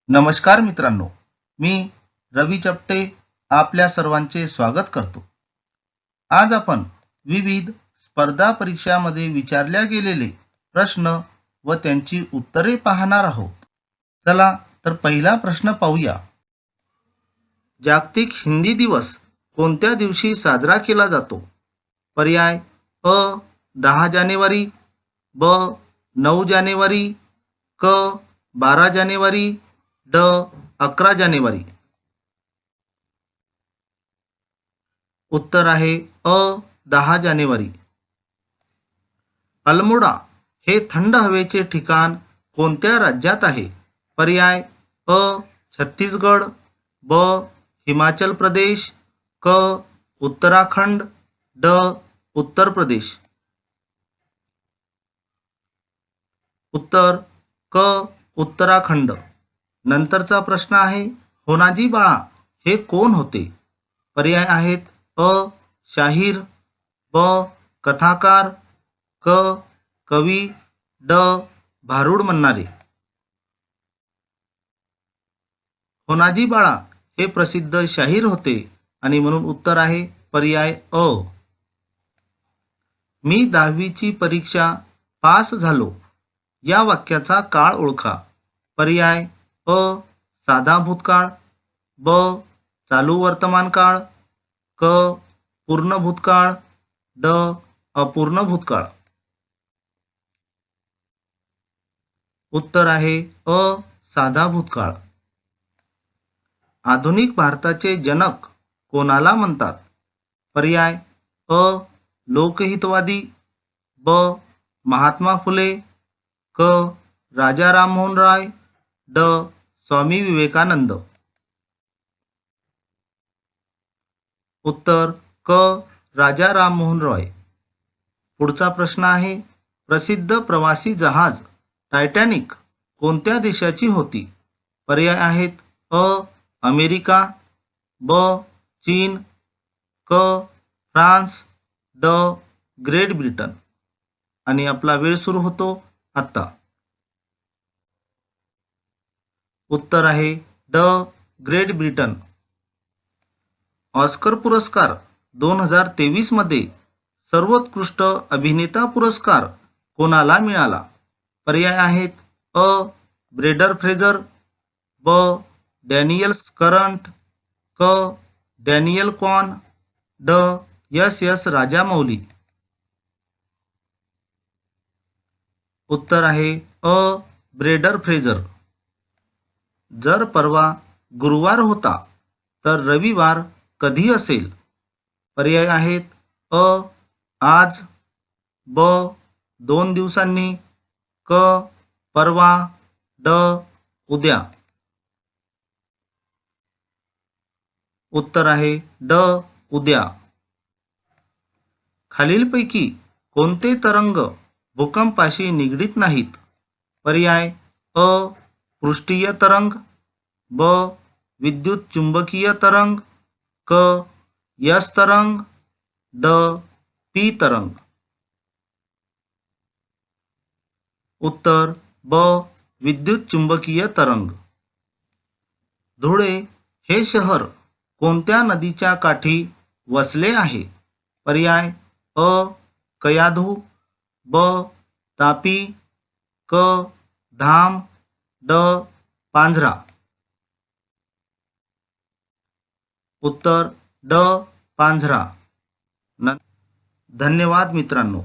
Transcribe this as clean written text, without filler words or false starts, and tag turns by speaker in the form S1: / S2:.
S1: नमस्कार मित्रांनो, मी रवी चपटे आपल्या सर्वांचे स्वागत करतो. आज आपण विविध स्पर्धा परीक्षामध्ये विचारल्या गेलेले प्रश्न व त्यांची उत्तरे पाहणार आहोत. चला तर पहिला प्रश्न पाहूया. जागतिक हिंदी दिवस कोणत्या दिवशी साजरा केला जातो? पर्याय अ 10 जानेवारी, ब 9 जानेवारी, क 12 जानेवारी, ड 11 जानेवारी. उत्तर आहे अ 10 जानेवारी. अल्मोडा हे थंड हवेचे ठिकाण कोणत्या राज्यात आहे? पर्याय अ छत्तीसगड, ब हिमाचल प्रदेश, क उत्तराखंड, ड उत्तर प्रदेश. उत्तर क उत्तराखंड. नंतरचा प्रश्न आहे, होनाजी बाळा हे कोण होते? पर्याय आहेत अ शाहीर, ब कथाकार, क कवी, ड भारुड म्हणणारे. होनाजी बाळा हे प्रसिद्ध शाहीर होते आणि म्हणून उत्तर आहे पर्याय अ. मी 10वीची परीक्षा पास झालो या वाक्याचा काळ ओळखा. पर्याय अ साधा भूतकाळ, ब चालू वर्तमान काळ, क पूर्ण भूतकाळ, ड अपूर्ण भूतकाळ. उत्तर आहे अ साधा भूतकाळ. आधुनिक भारताचे जनक कोणाला म्हणतात? पर्याय अ लोकहितवादी, ब महात्मा फुले, क राजा राममोहन राय, ड स्वामी विवेकानंद. उत्तर क राजा राममोहन रॉय. पुढचा प्रश्न आहे, प्रसिद्ध प्रवासी जहाज टायटॅनिक कोणत्या देशाची होती? पर्याय आहेत अ अमेरिका, ब चीन, क फ्रान्स, ड ग्रेट ब्रिटन. आणि आपला वेळ सुरू होतो आता. उत्तर आहे ड ग्रेट ब्रिटन. ऑस्कर पुरस्कार 2023 मध्ये सर्वोत्कृष्ट अभिनेता पुरस्कार कोणाला मिळाला? पर्याय आहेत अ ब्रेडर फ्रेझर, ब डॅनियल स्करंट, क डॅनियल कॉन, ड एस राजामौली. उत्तर आहे अ ब्रेडर फ्रेझर. जर परवा गुरुवार होता तर रविवार कधी असेल? पर्याय आहेत अ आज, ब 2 दिवसांनी, क परवा, ड उद्या. उत्तर आहे ड उद्या. खालीलपैकी कोणते तरंग भूकंपाशी निगडीत नाहीत? पर्याय अ पृष्ठीय तरंग, ब विद्युत चुंबकीय तरंग, क यस तरंग, ड पी तरंग. उत्तर ब विद्युत चुंबकीय तरंग. धुळे हे शहर कोणत्या नदीच्या काठी वसले आहे? पर्याय अ कयाधू, ब तापी, क धाम, ड पांझरा. उत्तर ड पांझरा. धन्यवाद मित्रांनो.